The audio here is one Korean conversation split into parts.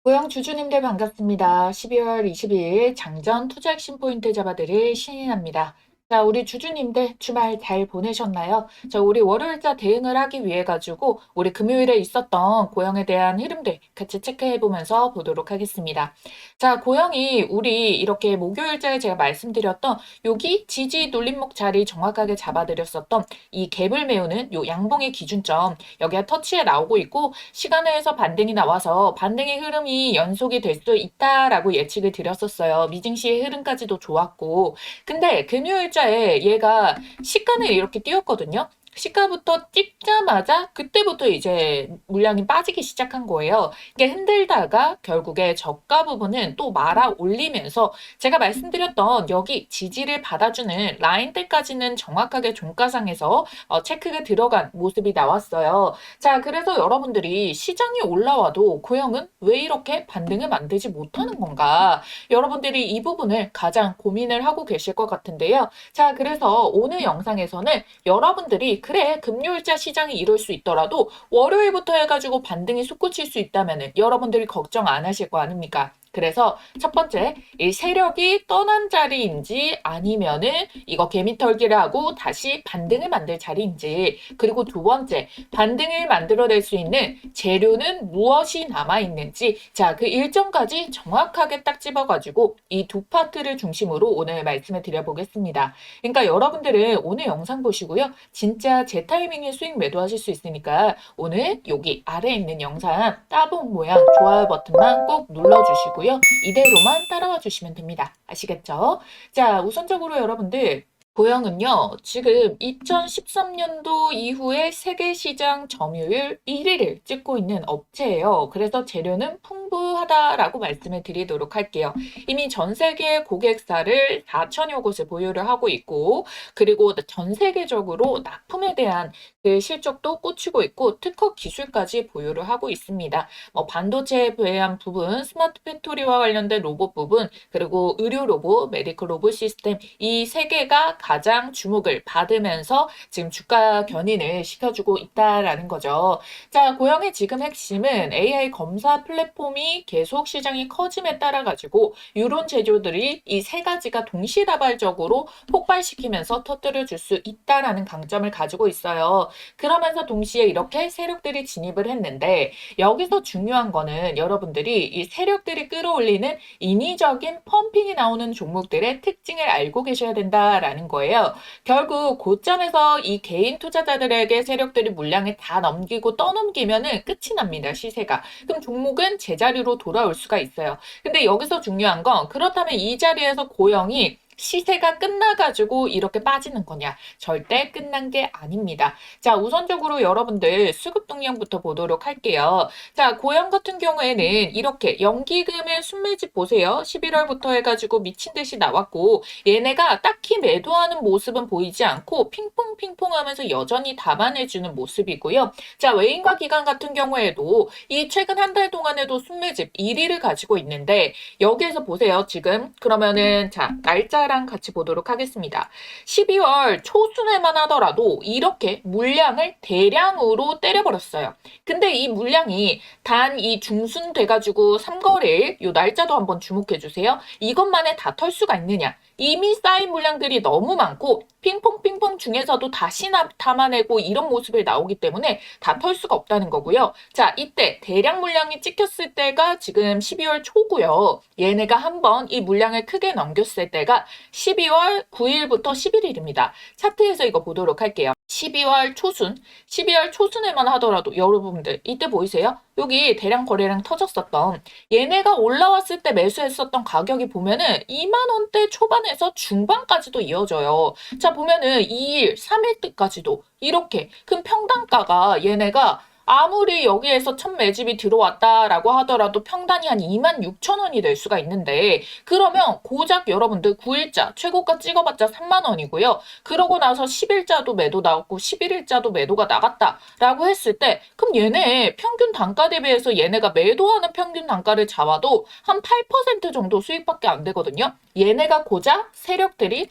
고영 주주님들 반갑습니다. 12월 22일 장전 투자 핵심 포인트 잡아드릴 신인합니다. 자, 우리 주주님들 주말 잘 보내셨나요? 자, 우리 월요일자 대응을 하기 위해 가지고 우리 금요일에 있었던 고영에 대한 흐름들 같이 체크해 보면서 보도록 하겠습니다. 자, 고영이 우리 이렇게 목요일자에 제가 말씀드렸던 여기 지지 눌림목 자리 정확하게 잡아드렸었던 이 갭을 메우는 요 양봉의 기준점 여기가 터치에 나오고 있고 시간에서 반등이 나와서 반등의 흐름이 연속이 될 수 있다라고 예측을 드렸었어요. 미증시의 흐름까지도 좋았고 근데 금요일자에 얘가 시가는 이렇게 띄웠거든요. 시가부터 찍자마자 그때부터 이제 물량이 빠지기 시작한 거예요. 이게 흔들다가 결국에 저가 부분은 또 말아 올리면서 제가 말씀드렸던 여기 지지를 받아주는 라인대까지는 정확하게 종가상에서 체크가 들어간 모습이 나왔어요. 자, 그래서 여러분들이 시장이 올라와도 고영은 왜 이렇게 반등을 만들지 못하는 건가? 여러분들이 이 부분을 가장 고민을 하고 계실 것 같은데요. 자, 그래서 오늘 영상에서는 여러분들이 그래, 금요일자 시장이 이럴 수 있더라도 월요일부터 해가지고 반등이 솟구칠 수 있다면은 여러분들이 걱정 안 하실 거 아닙니까? 그래서 첫 번째, 이 세력이 떠난 자리인지 아니면은 이거 개미털기를 하고 다시 반등을 만들 자리인지, 그리고 두 번째, 반등을 만들어낼 수 있는 재료는 무엇이 남아있는지, 자, 그 일정까지 정확하게 딱 집어가지고 이 두 파트를 중심으로 오늘 말씀을 드려보겠습니다. 그러니까 여러분들은 오늘 영상 보시고요. 진짜 제 타이밍에 수익 매도하실 수 있으니까 오늘 여기 아래에 있는 영상 따봉 모양 좋아요 버튼만 꼭 눌러주시고요. 이대로만 따라와 주시면 됩니다. 아시겠죠? 자, 우선적으로 여러분들 고영은요, 지금 2013년도 이후에 세계 시장 점유율 1위를 찍고 있는 업체예요. 그래서 재료는 풍부하다라고 말씀을 드리도록 할게요. 이미 전 세계 고객사를 4천여 곳을 보유를 하고 있고, 그리고 전 세계적으로 납품에 대한 그 실적도 꽂히고 있고, 특허 기술까지 보유를 하고 있습니다. 반도체에 대한 부분, 스마트 팩토리와 관련된 로봇 부분, 그리고 의료 로봇, 메디컬 로봇 시스템, 이 세 개가 가장 주목을 받으면서 지금 주가 견인을 시켜주고 있다라는 거죠. 자, 고영의 지금 핵심은 AI 검사 플랫폼이 계속 시장이 커짐에 따라 가지고 이런 제조들이 이 세 가지가 동시다발적으로 폭발시키면서 터뜨려 줄 수 있다라는 강점을 가지고 있어요. 그러면서 동시에 이렇게 세력들이 진입을 했는데 여기서 중요한 거는 여러분들이 이 세력들이 끌어올리는 인위적인 펌핑이 나오는 종목들의 특징을 알고 계셔야 된다라는 거예요. 결국 고점에서 이 개인 투자자들에게 세력들이 물량을 다 넘기고 떠넘기면은 끝이 납니다, 시세가. 그럼 종목은 제자리로 돌아올 수가 있어요. 근데 여기서 중요한 건 그렇다면 이 자리에서 고영이 시세가 끝나가지고 이렇게 빠지는 거냐? 절대 끝난 게 아닙니다. 자, 우선적으로 여러분들 수급 동향부터 보도록 할게요. 자, 고영 같은 경우에는 이렇게 연기금의 순매집 보세요. 11월부터 해가지고 미친 듯이 나왔고 얘네가 딱히 매도하는 모습은 보이지 않고 핑퐁핑퐁 하면서 여전히 담아내주는 모습이고요. 자, 외인과 기관 같은 경우에도 이 최근 한 달 동안에도 순매집 1위를 가지고 있는데 여기에서 보세요. 지금 그러면은 자, 날짜랑 같이 보도록 하겠습니다. 12월 초순에만 하더라도 이렇게 물량을 대량으로 때려버렸어요. 근데 이 물량이 단 이 중순 돼가지고 3거래일 요 날짜도 한번 주목해 주세요. 이것만에 다 털 수가 있느냐? 이미 쌓인 물량들이 너무 많고 핑퐁핑퐁 중에서도 다시 담아내고 이런 모습을 나오기 때문에 다 털 수가 없다는 거고요. 자, 이때 대량 물량이 찍혔을 때가 지금 12월 초고요. 얘네가 한번 이 물량을 크게 넘겼을 때가 12월 9일부터 11일입니다. 차트에서 이거 보도록 할게요. 12월 초순에만 하더라도 여러분들 이때 보이세요? 여기 대량 거래량 터졌었던 얘네가 올라왔을 때 매수했었던 가격이 보면은 2만 원대 초반에서 중반까지도 이어져요. 자, 보면은 2일, 3일 때까지도 이렇게 큰 평단가가 얘네가 아무리 여기에서 첫 매집이 들어왔다라고 하더라도 평단이 한 2만 6천 원이 될 수가 있는데 그러면 고작 여러분들 9일자 최고가 찍어봤자 3만 원이고요. 그러고 나서 10일자도 매도 나왔고 11일자도 매도가 나갔다라고 했을 때 그럼 얘네 평균 단가 대비해서 얘네가 매도하는 평균 단가를 잡아도 한 8% 정도 수익밖에 안 되거든요. 얘네가 고작 세력들이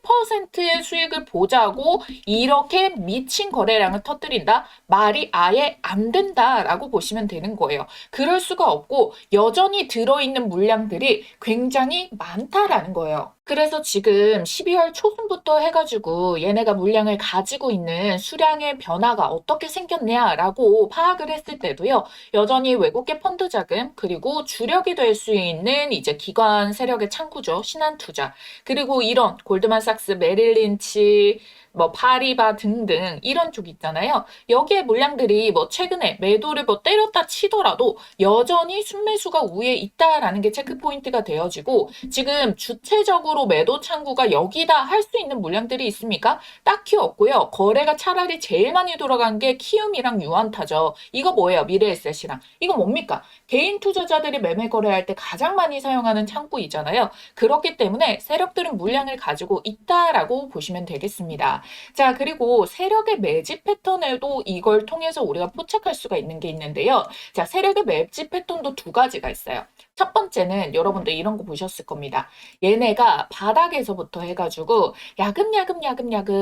8%의 수익을 보자고 이렇게 미친 거래량을 터뜨린다? 말이 아예 이게 안 된다라고 보시면 되는 거예요. 그럴 수가 없고 여전히 들어있는 물량들이 굉장히 많다라는 거예요. 그래서 지금 12월 초순부터 해가지고 얘네가 물량을 가지고 있는 수량의 변화가 어떻게 생겼냐라고 파악을 했을 때도요. 여전히 외국계 펀드 자금 그리고 주력이 될 수 있는 이제 기관 세력의 창구죠. 신한투자 그리고 이런 골드만삭스, 메릴린치 뭐 파리바 등등 이런 쪽 있잖아요. 여기에 물량들이 뭐 최근에 매도를 뭐 때렸다 치더라도 여전히 순매수가 우위에 있다라는 게 체크 포인트가 되어지고 지금 주체적으로 매도 창구가 여기다 할 수 있는 물량들이 있습니까? 딱히 없고요. 거래가 차라리 제일 많이 돌아간 게 키움이랑 유한타죠. 이거 뭐예요? 미래에셋이랑. 이거 뭡니까? 개인 투자자들이 매매 거래할 때 가장 많이 사용하는 창구이잖아요. 그렇기 때문에 세력들은 물량을 가지고 있다라고 보시면 되겠습니다. 자, 그리고 세력의 매집 패턴에도 이걸 통해서 우리가 포착할 수가 있는 게 있는데요. 자, 세력의 매집 패턴도 두 가지가 있어요. 첫 번째는 여러분들 이런 거 보셨을 겁니다. 얘네가 바닥에서부터 해가지고 야금야금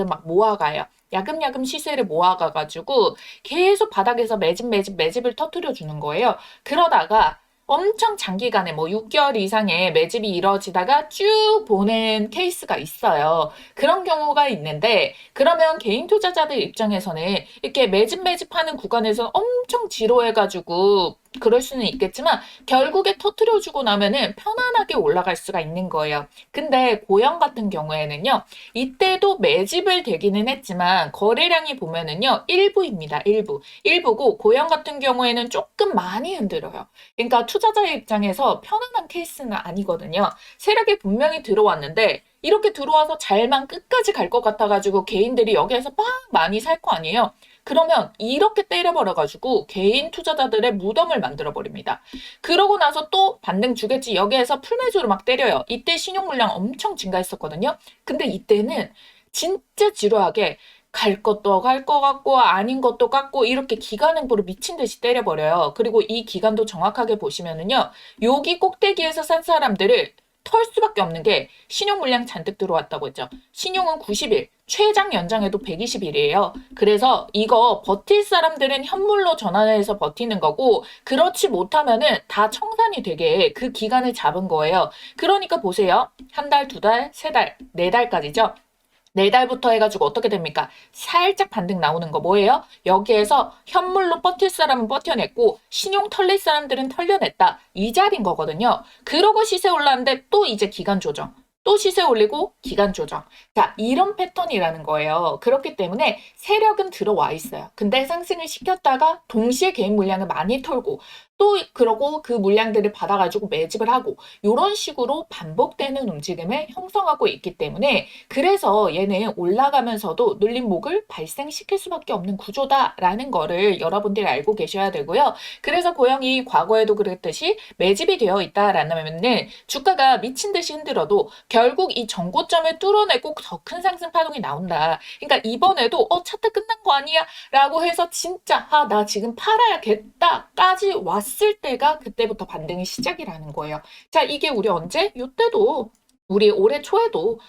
막 모아가요. 야금야금 시세를 모아가가지고 계속 바닥에서 매집을 터뜨려 주는 거예요. 그러다가 엄청 장기간에 뭐 6개월 이상의 매집이 이루어지다가 쭉 보낸 케이스가 있어요. 그런 경우가 있는데 그러면 개인 투자자들 입장에서는 이렇게 매집하는 구간에서 엄청 지루해가지고 그럴 수는 있겠지만 결국에 터트려주고 나면은 편안하게 올라갈 수가 있는 거예요. 근데 고영 같은 경우에는요. 이때도 매집을 되기는 했지만 거래량이 보면은요. 일부입니다. 일부고 고영 같은 경우에는 조금 많이 흔들어요. 그러니까 투자자의 입장에서 편안한 케이스는 아니거든요. 세력이 분명히 들어왔는데 이렇게 들어와서 잘만 끝까지 갈 것 같아가지고 개인들이 여기에서 막 많이 살 거 아니에요. 그러면 이렇게 때려버려가지고 개인 투자자들의 무덤을 만들어버립니다. 그러고 나서 또 반등 주겠지 여기에서 풀매수로 막 때려요. 이때 신용 물량 엄청 증가했었거든요. 근데 이때는 진짜 지루하게 갈 것도 갈 것 같고 아닌 것도 같고 이렇게 기간행보로 미친 듯이 때려버려요. 그리고 이 기간도 정확하게 보시면은요. 여기 꼭대기에서 산 사람들을 털 수밖에 없는 게 신용 물량 잔뜩 들어왔다고 했죠. 신용은 90일, 최장 연장에도 120일이에요. 그래서 이거 버틸 사람들은 현물로 전환해서 버티는 거고 그렇지 못하면은 다 청산이 되게 그 기간을 잡은 거예요. 그러니까 보세요. 한 달, 두 달, 세 달, 네 달까지죠. 네 달부터 해가지고 어떻게 됩니까? 살짝 반등 나오는 거 뭐예요? 여기에서 현물로 버틸 사람은 버텨냈고 신용 털릴 사람들은 털려냈다. 이 자리인 거거든요. 그러고 시세 올랐는데 또 이제 기간 조정. 또 시세 올리고 기간 조정. 자, 이런 패턴이라는 거예요. 그렇기 때문에 세력은 들어와 있어요. 근데 상승을 시켰다가 동시에 개인 물량을 많이 털고 또 그러고 그 물량들을 받아가지고 매집을 하고 이런 식으로 반복되는 움직임을 형성하고 있기 때문에 그래서 얘는 올라가면서도 눌림목을 발생시킬 수밖에 없는 구조다라는 거를 여러분들이 알고 계셔야 되고요. 그래서 고영이 과거에도 그랬듯이 매집이 되어 있다라는 주가가 미친 듯이 흔들어도 결국 이 전고점을 뚫어내고 더 큰 상승 파동이 나온다. 그러니까 이번에도 차트 끝난 거 아니야? 라고 해서 진짜 나 지금 팔아야겠다까지 왔을 때가 그때부터 반등이 시작이라는 거예요. 자, 이게 우리 언제? 이때도 우리 올해 초에도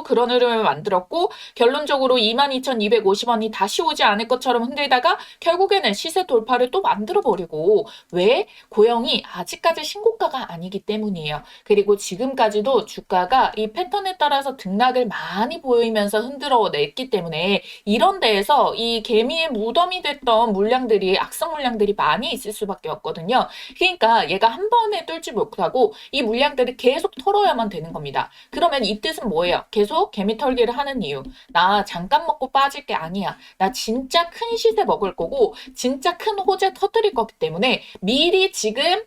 그런 흐름을 만들었고 결론적으로 22,250원이 다시 오지 않을 것처럼 흔들다가 결국에는 시세 돌파를 또 만들어버리고 왜? 고영이 아직까지 신고가가 아니기 때문이에요. 그리고 지금까지도 주가가 이 패턴에 따라서 등락을 많이 보이면서 흔들어 냈기 때문에 이런 데에서 이 개미의 무덤이 됐던 물량들이 악성 물량들이 많이 있을 수밖에 없거든요. 그러니까 얘가 한 번에 뚫지 못하고 이 물량들을 계속 털어야만 되는 겁니다. 그러면 이 뜻은 뭐예요? 계속 개미 털기를 하는 이유. 나 잠깐 먹고 빠질 게 아니야. 나 진짜 큰 시세 먹을 거고 진짜 큰 호재 터뜨릴 거기 때문에 미리 지금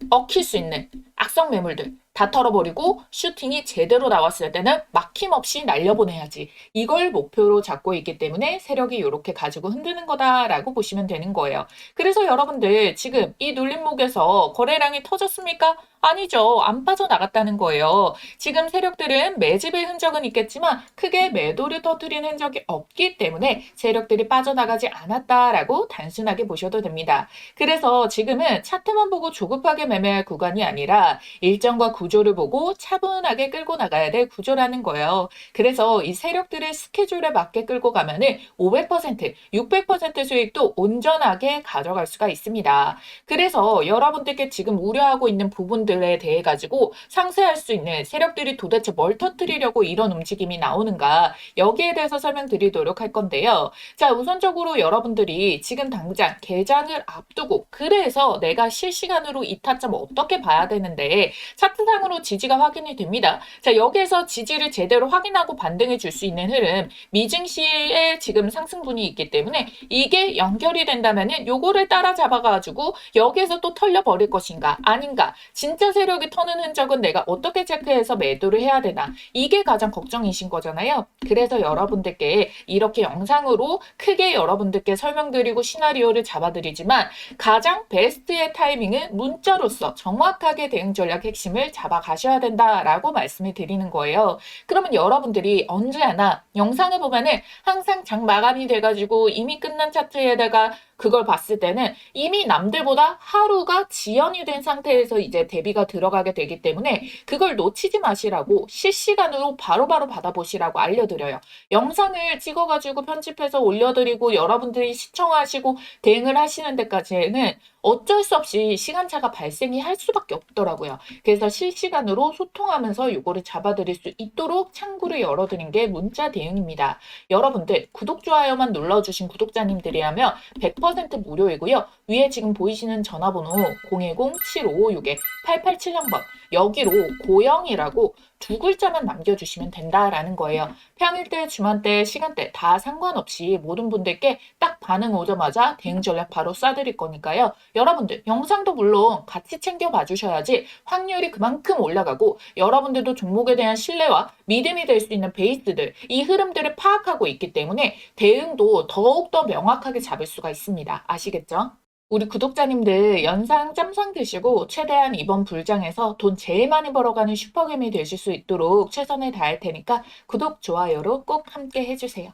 엉킬 수 있는 악성 매물들 다 털어버리고 슈팅이 제대로 나왔을 때는 막힘없이 날려보내야지. 이걸 목표로 잡고 있기 때문에 세력이 이렇게 가지고 흔드는 거다라고 보시면 되는 거예요. 그래서 여러분들 지금 이 눌림목에서 거래량이 터졌습니까? 아니죠. 안 빠져나갔다는 거예요. 지금 세력들은 매집의 흔적은 있겠지만 크게 매도를 터뜨린 흔적이 없기 때문에 세력들이 빠져나가지 않았다라고 단순하게 보셔도 됩니다. 그래서 지금은 차트만 보고 조급하게 매매할 구간이 아니라 아니라 일정과 구조를 보고 차분하게 끌고 나가야 될 구조라는 거예요. 그래서 이 세력들의 스케줄에 맞게 끌고 가면은 500%, 600% 수익도 온전하게 가져갈 수가 있습니다. 그래서 여러분들께 지금 우려하고 있는 부분들에 대해 가지고 상쇄할 수 있는 세력들이 도대체 뭘 터뜨리려고 이런 움직임이 나오는가, 여기에 대해서 설명드리도록 할 건데요. 자, 우선적으로 여러분들이 지금 당장 개장을 앞두고, 그래서 내가 실시간으로 이 타점 어떻게 봐야 되는데 차트상으로 지지가 확인이 됩니다. 자, 여기에서 지지를 제대로 확인하고 반등해 줄 수 있는 흐름, 미증시에 지금 상승분이 있기 때문에 이게 연결이 된다면은 요거를 따라잡아가지고 여기에서 또 털려버릴 것인가 아닌가, 진짜 세력이 터는 흔적은 내가 어떻게 체크해서 매도를 해야 되나, 이게 가장 걱정이신 거잖아요. 그래서 여러분들께 이렇게 영상으로 크게 여러분들께 설명드리고 시나리오를 잡아드리지만, 가장 베스트의 타이밍은 문자로서 정확하게 대응 전략 핵심을 잡아가셔야 된다라고 말씀을 드리는 거예요. 그러면 여러분들이 언제나 영상을 보면은 항상 장 마감이 돼가지고 이미 끝난 차트에다가 그걸 봤을 때는 이미 남들보다 하루가 지연이 된 상태에서 이제 대비가 들어가게 되기 때문에 그걸 놓치지 마시라고 실시간으로 바로바로 받아보시라고 알려드려요. 영상을 찍어가지고 편집해서 올려드리고 여러분들이 시청하시고 대응을 하시는 데까지는 어쩔 수 없이 시간차가 발생이 할 수밖에 없더라고요. 그래서 실시간으로 소통하면서 요거를 잡아드릴 수 있도록 창구를 열어드린 게 문자 대응입니다. 여러분들 구독, 좋아요만 눌러주신 구독자님들이라면 100% 무료이고요. 위에 지금 보이시는 전화번호 010-7556-8870번, 여기로 고영이라고 두 글자만 남겨주시면 된다라는 거예요. 평일 때, 주말 때, 시간대 다 상관없이 모든 분들께 딱 반응 오자마자 대응 전략 바로 쏴드릴 거니까요. 여러분들 영상도 물론 같이 챙겨봐 주셔야지 확률이 그만큼 올라가고 여러분들도 종목에 대한 신뢰와 믿음이 될 수 있는 베이스들, 이 흐름들을 파악하고 있기 때문에 대응도 더욱더 명확하게 잡을 수가 있습니다. 아시겠죠? 우리 구독자님들 연상 짬상 드시고 최대한 이번 불장에서 돈 제일 많이 벌어가는 슈퍼겜이 되실 수 있도록 최선을 다할 테니까 구독, 좋아요로 꼭 함께 해주세요.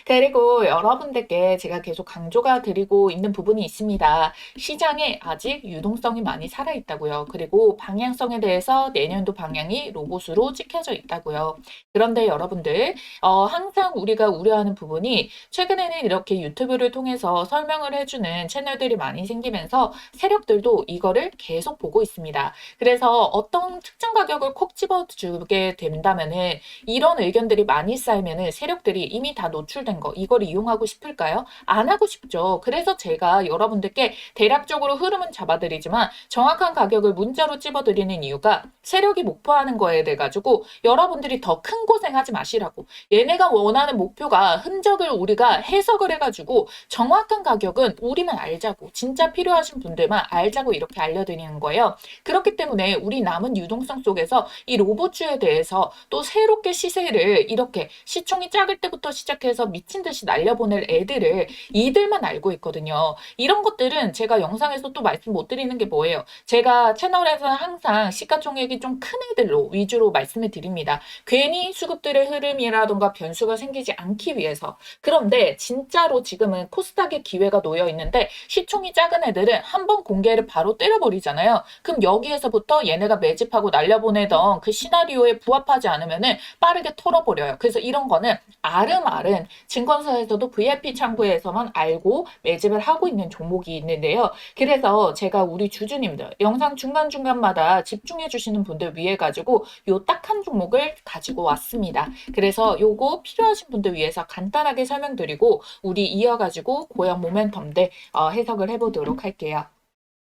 그리고 여러분들께 제가 계속 강조가 드리고 있는 부분이 있습니다. 시장에 아직 유동성이 많이 살아있다고요. 그리고 방향성에 대해서 내년도 방향이 로봇으로 찍혀져 있다고요. 그런데 여러분들 항상 우리가 우려하는 부분이, 최근에는 이렇게 유튜브를 통해서 설명을 해주는 채널들이 많이 생기면서 세력들도 이거를 계속 보고 있습니다. 그래서 어떤 특정 가격을 콕 집어주게 된다면은, 이런 의견들이 많이 쌓이면은 세력들이 이미 다 노출된 거, 이걸 이용하고 싶을까요? 안 하고 싶죠. 그래서 제가 여러분들께 대략적으로 흐름은 잡아드리지만 정확한 가격을 문자로 찝어드리는 이유가, 세력이 목표하는 거에 대해 가지고 여러분들이 더 큰 고생하지 마시라고. 얘네가 원하는 목표가 흔적을 우리가 해석을 해가지고 정확한 가격은 우리만 알자고, 진짜 필요하신 분들만 알자고 이렇게 알려드리는 거예요. 그렇기 때문에 우리 남은 유동성 속에서 이 로봇주에 대해서 또 새롭게 시세를 이렇게 시총이 작을 때부터 시작해서 미친 듯이 날려보낼 애들을 이들만 알고 있거든요. 이런 것들은 제가 영상에서 또 말씀 못 드리는 게 뭐예요? 제가 채널에서는 항상 시가총액이 좀 큰 애들로 위주로 말씀을 드립니다. 괜히 수급들의 흐름이라던가 변수가 생기지 않기 위해서. 그런데 진짜로 지금은 코스닥의 기회가 놓여 있는데 시총이 작은 애들은 한번 공개를 바로 때려버리잖아요. 그럼 여기에서부터 얘네가 매집하고 날려보내던 그 시나리오에 부합하지 않으면은 빠르게 털어버려요. 그래서 이런 거는 아름아름 증권사에서도 VIP 창구에서만 알고 매집을 하고 있는 종목이 있는데요. 그래서 제가 우리 주주님들 영상 중간중간마다 집중해 주시는 분들 위해 가지고 요 딱 한 종목을 가지고 왔습니다. 그래서 요거 필요하신 분들 위해서 간단하게 설명드리고 우리 이어가지고 고용 모멘텀들 해석을 해보도록 할게요.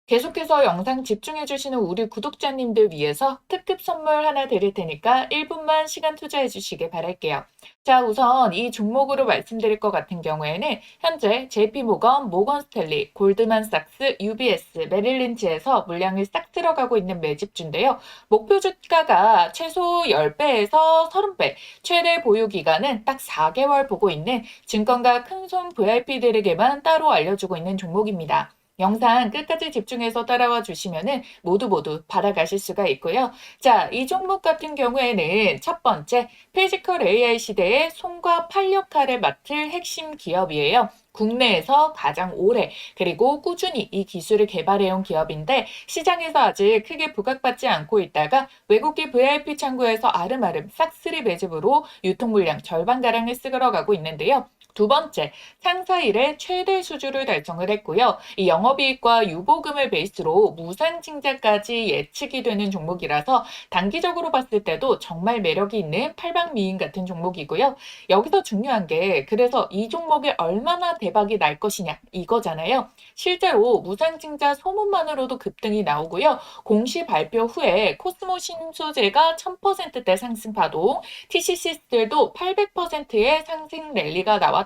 계속해서 영상 집중해주시는 우리 구독자님들 위해서 특급 선물 하나 드릴 테니까 1분만 시간 투자해 주시길 바랄게요. 자, 우선 이 종목으로 말씀드릴 것 같은 경우에는 현재 JP모건, 모건스탠리, 골드만삭스, UBS, 메릴린치에서 물량이 싹 들어가고 있는 매집주인데요. 목표 주가가 최소 10배에서 30배, 최대 보유 기간은 딱 4개월 보고 있는 증권가 큰손 VIP들에게만 따로 알려주고 있는 종목입니다. 영상 끝까지 집중해서 따라와 주시면은 모두 받아가실 수가 있고요. 자, 이 종목 같은 경우에는 첫 번째, 피지컬 AI 시대의 손과 팔 역할을 맡을 핵심 기업이에요. 국내에서 가장 오래 그리고 꾸준히 이 기술을 개발해온 기업인데 시장에서 아직 크게 부각받지 않고 있다가 외국계 VIP 창구에서 아름아름 싹쓸이 매집으로 유통 물량 절반가량을 쓸어가고 있는데요. 두 번째, 상사 일의 최대 수주를 달성을 했고요. 이 영업이익과 유보금을 베이스로 무상증자까지 예측이 되는 종목이라서 단기적으로 봤을 때도 정말 매력이 있는 팔방미인 같은 종목이고요. 여기서 중요한 게 그래서 이 종목이 얼마나 대박이 날 것이냐 이거잖아요. 실제로 무상증자 소문만으로도 급등이 나오고요. 공시 발표 후에 코스모 신소재가 1000%대 상승 파동, TCC들도 800%의 상승 랠리가 나왔죠.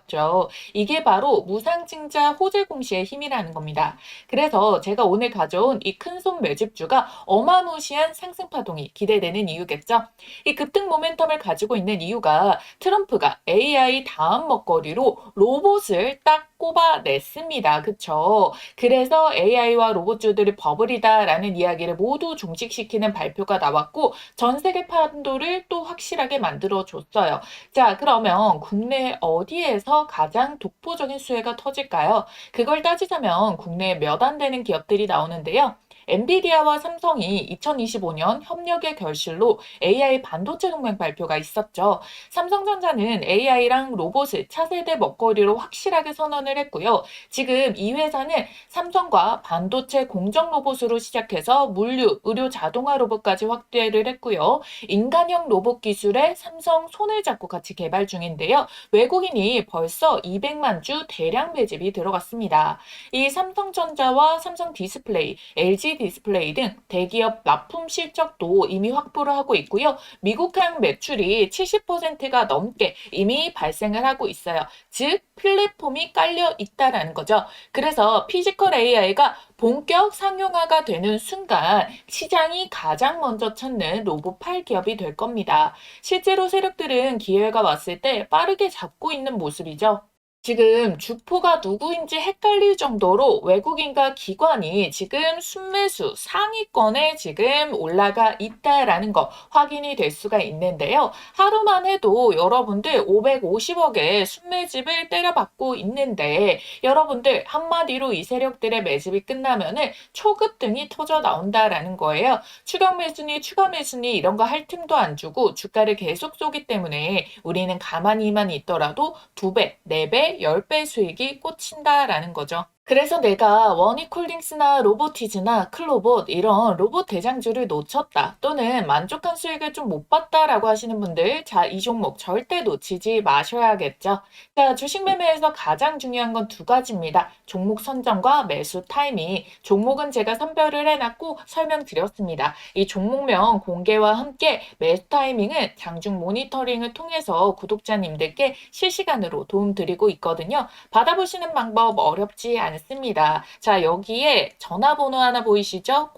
이게 바로 무상증자 호재 공시의 힘이라는 겁니다. 그래서 제가 오늘 가져온 이 큰손 매집주가 어마무시한 상승 파동이 기대되는 이유겠죠. 이 급등 모멘텀을 가지고 있는 이유가 트럼프가 AI 다음 먹거리로 로봇을 딱 꼽아냈습니다. 그쵸? 그래서 AI와 로봇주들이 버블이다라는 이야기를 모두 종식시키는 발표가 나왔고 전 세계 판도를 또 확실하게 만들어줬어요. 자, 그러면 국내 어디에서 가장 독보적인 수혜가 터질까요? 그걸 따지자면 국내에 몇 안 되는 기업들이 나오는데요. 엔비디아와 삼성이 2025년 협력의 결실로 AI 반도체 동맹 발표가 있었죠. 삼성전자는 AI랑 로봇을 차세대 먹거리로 확실하게 선언을 했고요. 지금 이 회사는 삼성과 반도체 공정 로봇으로 시작해서 물류, 의료 자동화 로봇까지 확대를 했고요. 인간형 로봇 기술에 삼성 손을 잡고 같이 개발 중인데요. 외국인이 벌써 200만 주 대량 배집이 들어갔습니다. 이 삼성전자와 삼성 디스플레이, LG 디스플레이 등 대기업 납품 실적도 이미 확보를 하고 있고요. 미국행 매출이 70%가 넘게 이미 발생을 하고 있어요. 즉 플랫폼이 깔려 있다라는 거죠. 그래서 피지컬 AI가 본격 상용화가 되는 순간 시장이 가장 먼저 찾는 로봇 8기업이 될 겁니다. 실제로 세력들은 기회가 왔을 때 빠르게 잡고 있는 모습이죠. 지금 주포가 누구인지 헷갈릴 정도로 외국인과 기관이 지금 순매수 상위권에 지금 올라가 있다라는 거 확인이 될 수가 있는데요. 하루만 해도 여러분들 550억의 순매집을 때려받고 있는데 여러분들 한마디로 이 세력들의 매집이 끝나면은 초급등이 터져 나온다라는 거예요. 추격 매수니 추가 매수니 이런 거 할 틈도 안 주고 주가를 계속 쏘기 때문에 우리는 가만히만 있더라도 2배, 4배, 10배 수익이 꽂힌다라는 거죠. 그래서 내가 워니콜딩스나 로보티즈나 클로봇 이런 로봇 대장주를 놓쳤다 또는 만족한 수익을 좀 못 봤다라고 하시는 분들 자, 이 종목 절대 놓치지 마셔야겠죠. 자, 주식 매매에서 가장 중요한 건 두 가지입니다. 종목 선정과 매수 타이밍. 종목은 제가 선별을 해놨고 설명드렸습니다. 이 종목명 공개와 함께 매수 타이밍은 장중 모니터링을 통해서 구독자님들께 실시간으로 도움드리고 있거든요. 받아보시는 방법 어렵지 않습니다. 자, 여기에 전화번호 하나 보이시죠?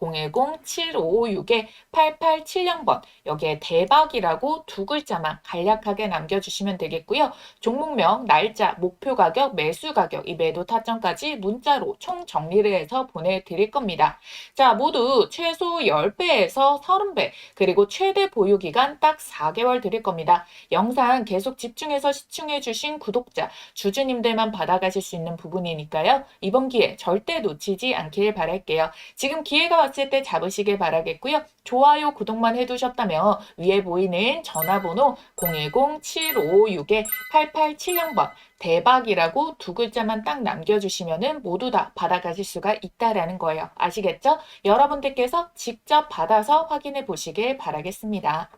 010-7556-8870번. 여기에 대박이라고 두 글자만 간략하게 남겨주시면 되겠고요. 종목명, 날짜, 목표 가격, 매수 가격, 이 매도 타점까지 문자로 총 정리를 해서 보내드릴 겁니다. 자, 모두 최소 10배에서 30배, 그리고 최대 보유 기간 딱 4개월 드릴 겁니다. 영상 계속 집중해서 시청해주신 구독자, 주주님들만 받아가실 수 있는 부분이니까요. 이번 기회 절대 놓치지 않길 바랄게요. 지금 기회가 왔을 때 잡으시길 바라겠고요. 좋아요, 구독만 해두셨다면 위에 보이는 전화번호 010-7556-8870번 대박이라고 두 글자만 딱 남겨주시면 모두 다 받아가실 수가 있다라는 거예요. 아시겠죠? 여러분들께서 직접 받아서 확인해 보시길 바라겠습니다.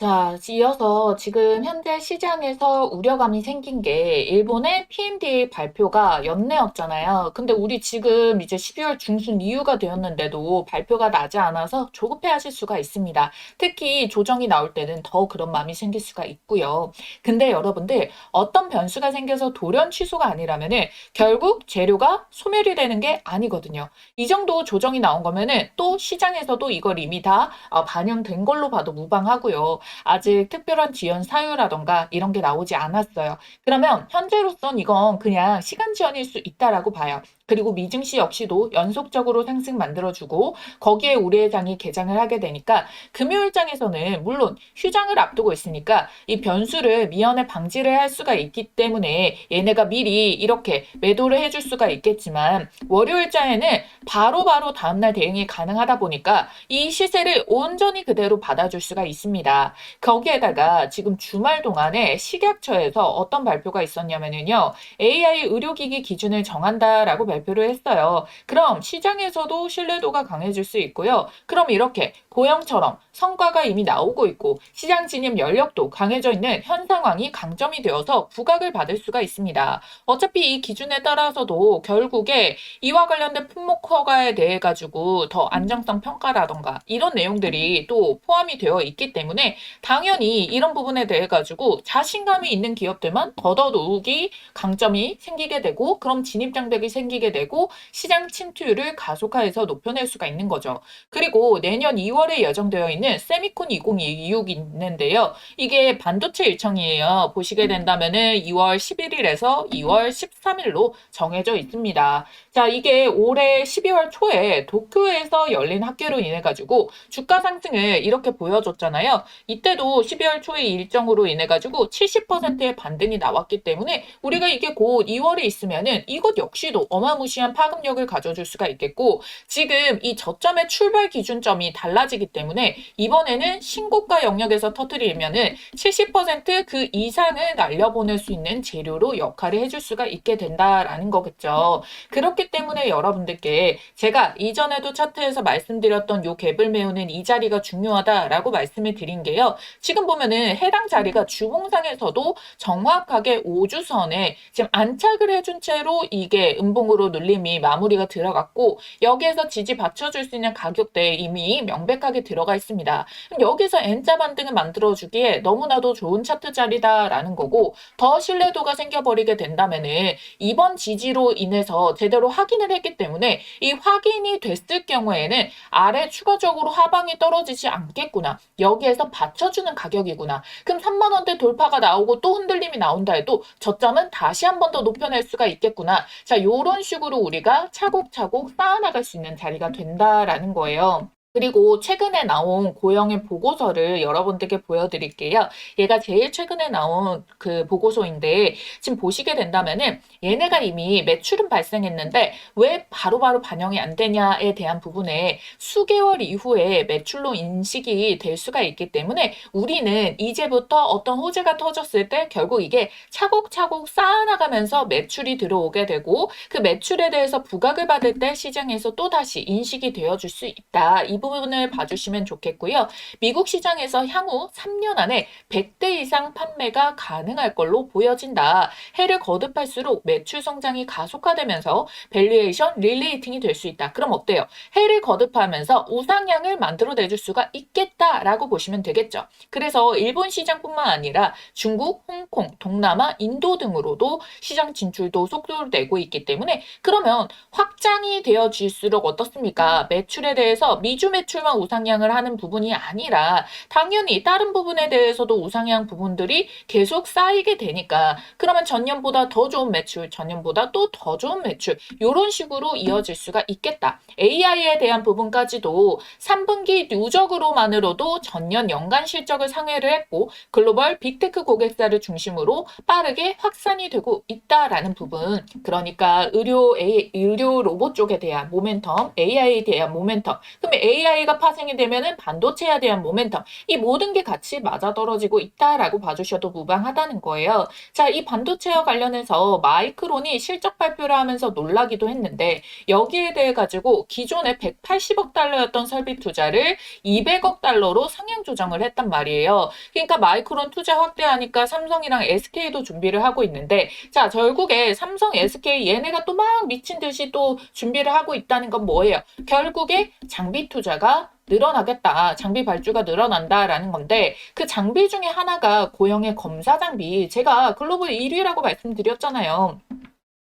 자, 이어서 지금 현재 시장에서 우려감이 생긴 게 일본의 PMDA 발표가 연내였잖아요. 근데 우리 지금 이제 12월 중순 이후가 되었는데도 발표가 나지 않아서 조급해 하실 수가 있습니다. 특히 조정이 나올 때는 더 그런 마음이 생길 수가 있고요. 근데 여러분들 어떤 변수가 생겨서 돌연 취소가 아니라면은 결국 재료가 소멸이 되는 게 아니거든요. 이 정도 조정이 나온 거면은 또 시장에서도 이걸 이미 다 반영된 걸로 봐도 무방하고요. 아직 특별한 지연 사유라던가 이런 게 나오지 않았어요. 그러면 현재로선 이건 그냥 시간 지연일 수 있다라고 봐요. 그리고 미증시 역시도 연속적으로 상승 만들어주고 거기에 우리 회장이 개장을 하게 되니까 금요일장에서는 물론 휴장을 앞두고 있으니까 이 변수를 미연에 방지를 할 수가 있기 때문에 얘네가 미리 이렇게 매도를 해줄 수가 있겠지만 월요일장에는 바로바로 다음날 대응이 가능하다 보니까 이 시세를 온전히 그대로 받아줄 수가 있습니다. 거기에다가 지금 주말 동안에 식약처에서 어떤 발표가 있었냐면요. AI 의료기기 기준을 정한다라고 발표를 했어요. 그럼 시장에서도 신뢰도가 강해질 수 있고요. 그럼 이렇게 고영처럼 성과가 이미 나오고 있고 시장 진입 연력도 강해져 있는 현 상황이 강점이 되어서 부각을 받을 수가 있습니다. 어차피 이 기준에 따라서도 결국에 이와 관련된 품목 허가에 대해 가지고 더 안정성 평가라던가 이런 내용들이 또 포함이 되어 있기 때문에 당연히 이런 부분에 대해 가지고 자신감이 있는 기업들만 더더욱이 강점이 생기게 되고 그럼 진입 장벽이 생기게 되고 시장 침투율을 가속화해서 높여낼 수가 있는 거죠. 그리고 내년 2월에 예정되어 있는 세미콘 2026이 있는데요. 이게 반도체 일정이에요. 보시게 된다면은 2월 11일에서 2월 13일로 정해져 있습니다. 자, 이게 올해 12월 초에 도쿄에서 열린 학교로 인해 가지고 주가 상승을 이렇게 보여줬잖아요. 이때도 12월 초의 일정으로 인해 가지고 70%의 반등이 나왔기 때문에 우리가 이게 곧 2월에 있으면은 이것 역시도 어마무시한 파급력을 가져줄 수가 있겠고 지금 이 저점의 출발 기준점이 달라지기 때문에 이번에는 신고가 영역에서 터뜨리면은 70%그 이상을 날려보낼 수 있는 재료로 역할을 해줄 수가 있게 된다라는 거겠죠. 그렇기 때문에 여러분들께 제가 이전에도 차트에서 말씀드렸던 요 갭을 메우는 이 자리가 중요하다라고 말씀을 드린 게요. 지금 보면은 해당 자리가 주봉상에서도 정확하게 5주선에 지금 안착을 해준 채로 이게 음봉으로 눌림이 마무리가 들어갔고 여기에서 지지 받쳐줄 수 있는 가격대에 이미 명백하게 들어가 있습니다. 그럼 여기서 N자 반등을 만들어주기에 너무나도 좋은 차트 자리다라는 거고 더 신뢰도가 생겨버리게 된다면은 이번 지지로 인해서 제대로 확인을 했기 때문에 이 확인이 됐을 경우에는 아래 추가적으로 하방이 떨어지지 않겠구나. 여기에서 받쳐주는 가격이구나. 그럼 3만 원대 돌파가 나오고 또 흔들림이 나온다 해도 저점은 다시 한 번 더 높여낼 수가 있겠구나. 자, 요런 식으로 우리가 차곡차곡 쌓아나갈 수 있는 자리가 된다라는 거예요. 그리고 최근에 나온 고영의 보고서를 여러분들께 보여드릴게요. 얘가 제일 최근에 나온 그 보고서인데 지금 보시게 된다면은 얘네가 이미 매출은 발생했는데 왜 바로바로 반영이 안 되냐에 대한 부분에 수개월 이후에 매출로 인식이 될 수가 있기 때문에 우리는 이제부터 어떤 호재가 터졌을 때 결국 이게 차곡차곡 쌓아나가면서 매출이 들어오게 되고 그 매출에 대해서 부각을 받을 때 시장에서 또다시 인식이 되어줄 수 있다. 이 부분을 봐주시면 좋겠고요. 미국 시장에서 향후 3년 안에 100대 이상 판매가 가능할 걸로 보여진다. 해를 거듭할수록 매출 성장이 가속화되면서 밸류에이션 릴레이팅이 될 수 있다. 그럼 어때요? 해를 거듭하면서 우상향을 만들어내줄 수가 있겠다라고 보시면 되겠죠. 그래서 일본 시장뿐만 아니라 중국, 홍콩, 동남아, 인도 등으로도 시장 진출도 속도를 내고 있기 때문에 그러면 확장이 되어질수록 어떻습니까? 매출에 대해서 미주 매출만 우상향을 하는 부분이 아니라 당연히 다른 부분에 대해서도 우상향 부분들이 계속 쌓이게 되니까 그러면 전년보다 더 좋은 매출, 전년보다 또 더 좋은 매출 이런 식으로 이어질 수가 있겠다. AI에 대한 부분까지도 3분기 누적으로만으로도 전년 연간 실적을 상회를 했고 글로벌 빅테크 고객사를 중심으로 빠르게 확산이 되고 있다라는 부분. 그러니까 의료 로봇 쪽에 대한 모멘텀, AI에 대한 모멘텀. 그러면 AI가 파생이 되면은 반도체에 대한 모멘텀. 이 모든 게 같이 맞아떨어지고 있다라고 봐주셔도 무방하다는 거예요. 자, 이 반도체와 관련해서 마이크론이 실적 발표를 하면서 놀라기도 했는데 여기에 대해 가지고 기존에 180억 달러였던 설비 투자를 200억 달러로 상향 조정을 했단 말이에요. 그러니까 마이크론 투자 확대하니까 삼성이랑 SK도 준비를 하고 있는데 자, 결국에 삼성, SK 얘네가 또 막 미친 듯이 또 준비를 하고 있다는 건 뭐예요? 결국에 장비 투자가 늘어나겠다. 장비 발주가 늘어난다라는 건데 그 장비 중에 하나가 고영의 검사 장비. 제가 글로벌 1위라고 말씀드렸잖아요.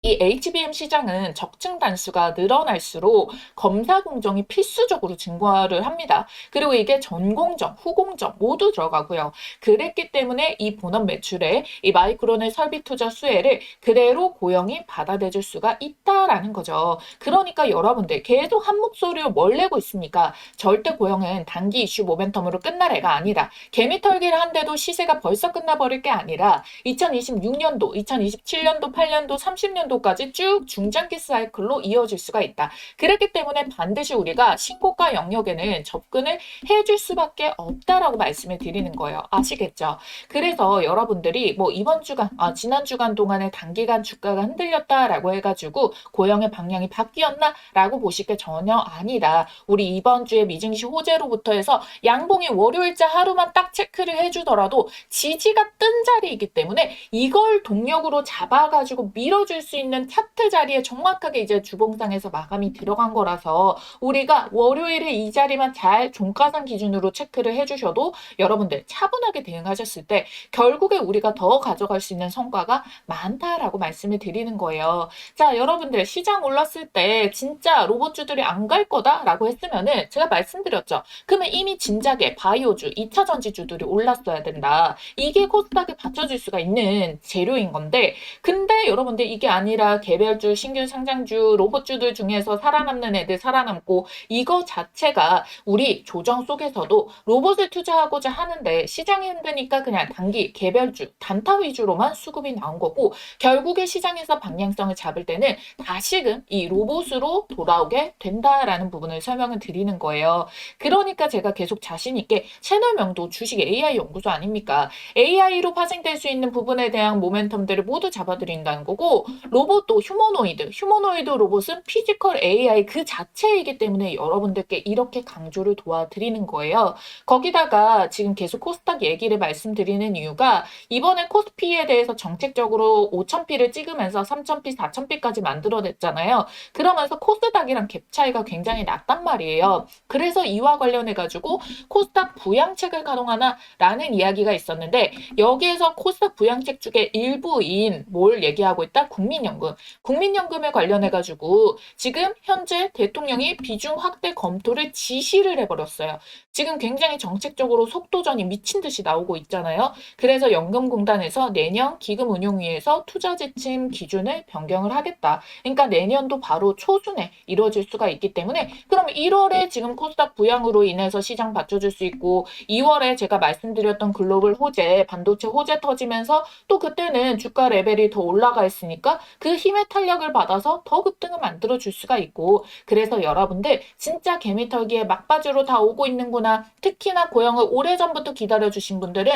이 HBM 시장은 적층 단수가 늘어날수록 검사 공정이 필수적으로 증가를 합니다. 그리고 이게 전공정, 후공정 모두 들어가고요. 그랬기 때문에 이 본업 매출에 이 마이크론의 설비 투자 수혜를 그대로 고영이 받아내줄 수가 있다라는 거죠. 그러니까 여러분들 계속 한 목소리로 뭘 내고 있습니까? 절대 고영은 단기 이슈 모멘텀으로 끝날 애가 아니라 개미털기를 한데도 시세가 벌써 끝나버릴 게 아니라 2026년도, 2027년도, 8년도, 30년도까지 쭉 중장기 사이클로 이어질 수가 있다. 그렇기 때문에 반드시 우리가 신고가 영역에는 접근을 해줄 수밖에 없다라고 말씀을 드리는 거예요. 아시겠죠? 그래서 여러분들이 뭐 이번 주간, 지난 주간 동안에 단기간 주가가 흔들렸다라고 해가지고 고영의 방향이 바뀌었나라고 보실 게 전혀 아니다. 우리 이번 주에 미증시 호재로부터 해서 양봉이 월요일자 하루만 딱 체크를 해주더라도 지지가 뜬 자리이기 때문에 이걸 동력으로 잡아가지고 밀어줄 수 있는 차트 자리에 정확하게 이제 주봉상에서 마감이 들어간 거라서 우리가 월요일에 이 자리만 잘 종가상 기준으로 체크를 해주셔도 여러분들 차분하게 대응하셨을 때 결국에 우리가 더 가져갈 수 있는 성과가 많다라고 말씀을 드리는 거예요. 자, 여러분들 시장 올랐을 때 진짜 로봇주들이 안 갈 거다라고 했으면은 제가 말씀드렸죠. 그러면 이미 진작에 바이오주, 2차 전지주들이 올랐어야 된다. 이게 코스닥에 받쳐줄 수가 있는 재료인 건데 근데 여러분들 이게 아니라 개별주, 신규 상장주, 로봇주들 중에서 살아남는 애들 살아남고 이거 자체가 우리 조정 속에서도 로봇을 투자하고자 하는데 시장이 흔드니까 그냥 단기 개별주, 단타 위주로만 수급이 나온 거고 결국에 시장에서 방향성을 잡을 때는 다시금 이 로봇으로 돌아오게 된다라는 부분을 설명을 드리는 거예요. 그러니까 제가 계속 자신 있게 채널명도 주식 AI 연구소 아닙니까? AI로 파생될 수 있는 부분에 대한 모멘텀들을 모두 잡아드린다는 거고 로봇도 휴머노이드 로봇은 피지컬 AI 그 자체이기 때문에 여러분들께 이렇게 강조를 도와드리는 거예요. 거기다가 지금 계속 코스닥 얘기를 말씀드리는 이유가 이번에 코스피에 대해서 정책적으로 5,000피를 찍으면서 3,000피, 4,000피까지 만들어냈잖아요. 그러면서 코스닥이랑 갭 차이가 굉장히 났단 말이에요. 그래서 이와 관련해가지고 코스닥 부양책을 가동하나라는 이야기가 있었는데 여기에서 코스닥 부양책 중에 일부인 뭘 얘기하고 있다? 국민연금. 국민연금에 관련해가지고 지금 현재 대통령이 비중 확대 검토를 지시를 해버렸어요. 지금 굉장히 정책적으로 속도전이 미친 듯이 나오고 있잖아요. 그래서 연금공단에서 내년 기금운용위에서 투자 지침 기준을 변경을 하겠다. 그러니까 내년도 바로 초순에 이루어질 수가 있기 때문에 그럼 1월에 지금 코스닥 부양으로 인해서 시장 받쳐줄 수 있고 2월에 제가 말씀드렸던 글로벌 호재, 반도체 호재 터지면서 또 그때는 주가 레벨이 더 올라가 있으니까 그 힘의 탄력을 받아서 더 급등을 만들어 줄 수가 있고 그래서 여러분들 진짜 개미털기에 막바지로 다 오고 있는구나. 특히나 고영을 오래전부터 기다려주신 분들은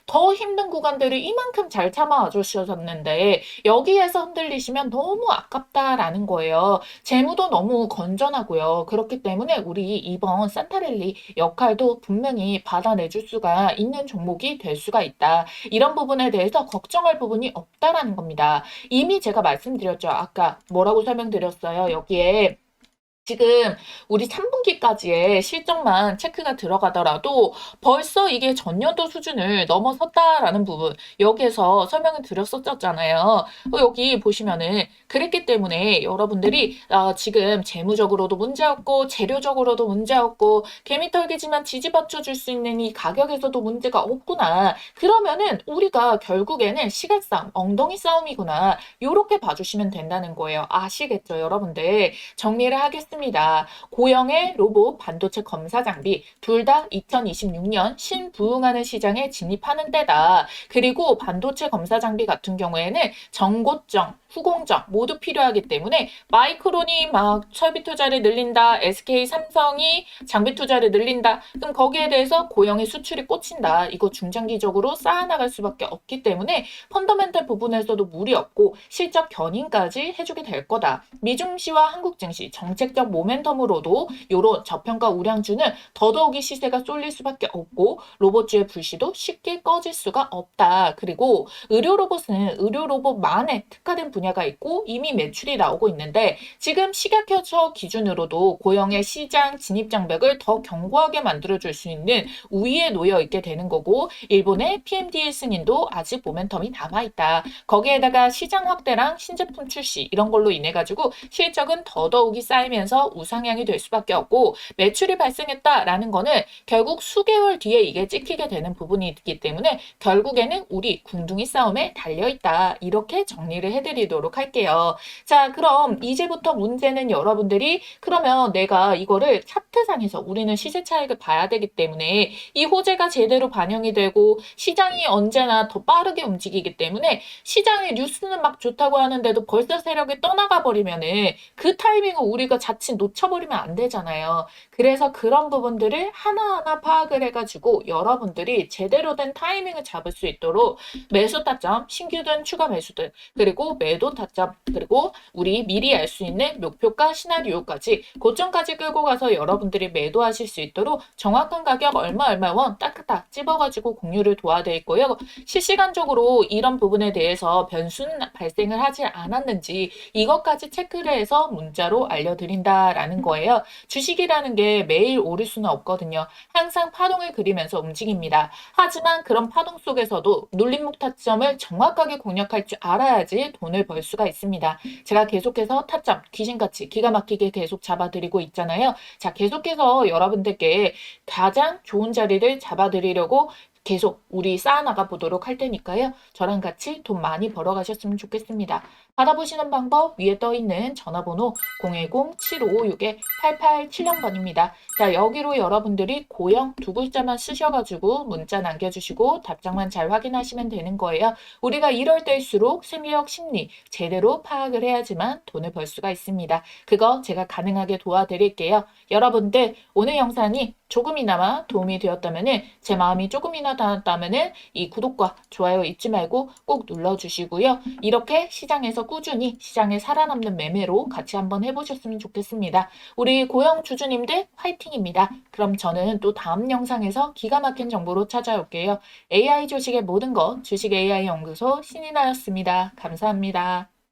더 힘든 구간들을 이만큼 잘 참아와 주셨는데 여기에서 흔들리시면 너무 아깝다라는 거예요. 재무도 너무 건전하고요. 그렇기 때문에 우리 이번 산타랠리 역할도 분명히 받아내줄 수가 있는 종목이 될 수가 있다. 이런 부분에 대해서 걱정할 부분이 없다라는 겁니다. 이미 제가 말씀드렸죠. 아까 뭐라고 설명드렸어요. 여기에 지금 우리 3분기까지의 실적만 체크가 들어가더라도 벌써 이게 전년도 수준을 넘어섰다라는 부분 여기에서 설명을 드렸었잖아요. 여기 보시면은 그랬기 때문에 여러분들이 지금 재무적으로도 문제없고 재료적으로도 문제없고 개미털기지만 지지받쳐줄 수 있는 이 가격에서도 문제가 없구나. 그러면은 우리가 결국에는 시간싸움, 엉덩이 싸움이구나. 요렇게 봐주시면 된다는 거예요. 아시겠죠, 여러분들? 정리를 하겠습니다. 고영의 로봇 반도체 검사 장비 둘 다 2026년 신부응하는 시장에 진입하는 때다. 그리고 반도체 검사 장비 같은 경우에는 정고점, 후공정 모두 필요하기 때문에 마이크론이 막 설비 투자를 늘린다. SK 삼성이 장비 투자를 늘린다. 그럼 거기에 대해서 고영의 수출이 꽂힌다. 이거 중장기적으로 쌓아나갈 수밖에 없기 때문에 펀더멘탈 부분에서도 무리 없고 실적 견인까지 해주게 될 거다. 미증시와 한국 증시 정책적 경제적 모멘텀으로도 요런 저평가 우량주는 더더욱이 시세가 쏠릴 수밖에 없고 로봇주의 불씨도 쉽게 꺼질 수가 없다. 그리고 의료 로봇은 의료 로봇만에 특화된 분야가 있고 이미 매출이 나오고 있는데 지금 식약처 기준으로도 고용의 시장 진입 장벽을 더 견고하게 만들어줄 수 있는 우위에 놓여 있게 되는 거고 일본의 PMDA 승인도 아직 모멘텀이 남아있다. 거기에다가 시장 확대랑 신제품 출시 이런 걸로 인해 가지고 실적은 더더욱이 쌓이면서 우상향이 될 수밖에 없고 매출이 발생했다라는 거는 결국 수개월 뒤에 이게 찍히게 되는 부분이 있기 때문에 결국에는 우리 궁둥이 싸움에 달려있다. 이렇게 정리를 해드리도록 할게요. 자, 그럼 이제부터 문제는 여러분들이 그러면 내가 이거를 차트상에서 우리는 시세 차익을 봐야 되기 때문에 이 호재가 제대로 반영이 되고 시장이 언제나 더 빠르게 움직이기 때문에 시장의 뉴스는 막 좋다고 하는데도 벌써 세력이 떠나가 버리면은 그 타이밍을 우리가 자칫 놓쳐버리면 안 되잖아요. 그래서 그런 부분들을 하나하나 파악을 해가지고 여러분들이 제대로 된 타이밍을 잡을 수 있도록 매수 타점, 신규든 추가 매수든, 그리고 매도 타점, 그리고 우리 미리 알 수 있는 목표가 시나리오까지 고점까지 끌고 가서 여러분들이 매도하실 수 있도록 정확한 가격 얼마 원 딱딱 찝어가지고 공유를 도와드리고요. 실시간적으로 이런 부분에 대해서 변수는 발생을 하지 않았는지 이것까지 체크를 해서 문자로 알려드린다라는 거예요. 주식이라는 게 매일 오를 수는 없거든요. 항상 파동을 그리면서 움직입니다. 하지만 그런 파동 속에서도 눌림목 타점을 정확하게 공략할 줄 알아야지 돈을 벌 수가 있습니다. 제가 계속해서 타점, 귀신같이 기가 막히게 계속 잡아드리고 있잖아요. 자, 계속해서 여러분들께 가장 좋은 자리를 잡아드리려고 계속 우리 쌓아나가 보도록 할 테니까요. 저랑 같이 돈 많이 벌어가셨으면 좋겠습니다. 받아보시는 방법 위에 떠있는 전화번호 010-7556-8870번입니다. 자, 여기로 여러분들이 고영 두 글자만 쓰셔가지고 문자 남겨주시고 답장만 잘 확인하시면 되는 거예요. 우리가 이럴 때일수록 생리력 심리 제대로 파악을 해야지만 돈을 벌 수가 있습니다. 그거 제가 가능하게 도와드릴게요. 여러분들 오늘 영상이 조금이나마 도움이 되었다면 제 마음이 조금이나 닿았다면 이 구독과 좋아요 잊지 말고 꼭 눌러주시고요. 이렇게 시장에서 꾸준히 시장에 살아남는 매매로 같이 한번 해보셨으면 좋겠습니다. 우리 고영 주주님들 화이팅입니다. 그럼 저는 또 다음 영상에서 기가 막힌 정보로 찾아올게요. AI 주식의 모든 것 주식 AI 연구소 신인아였습니다. 감사합니다.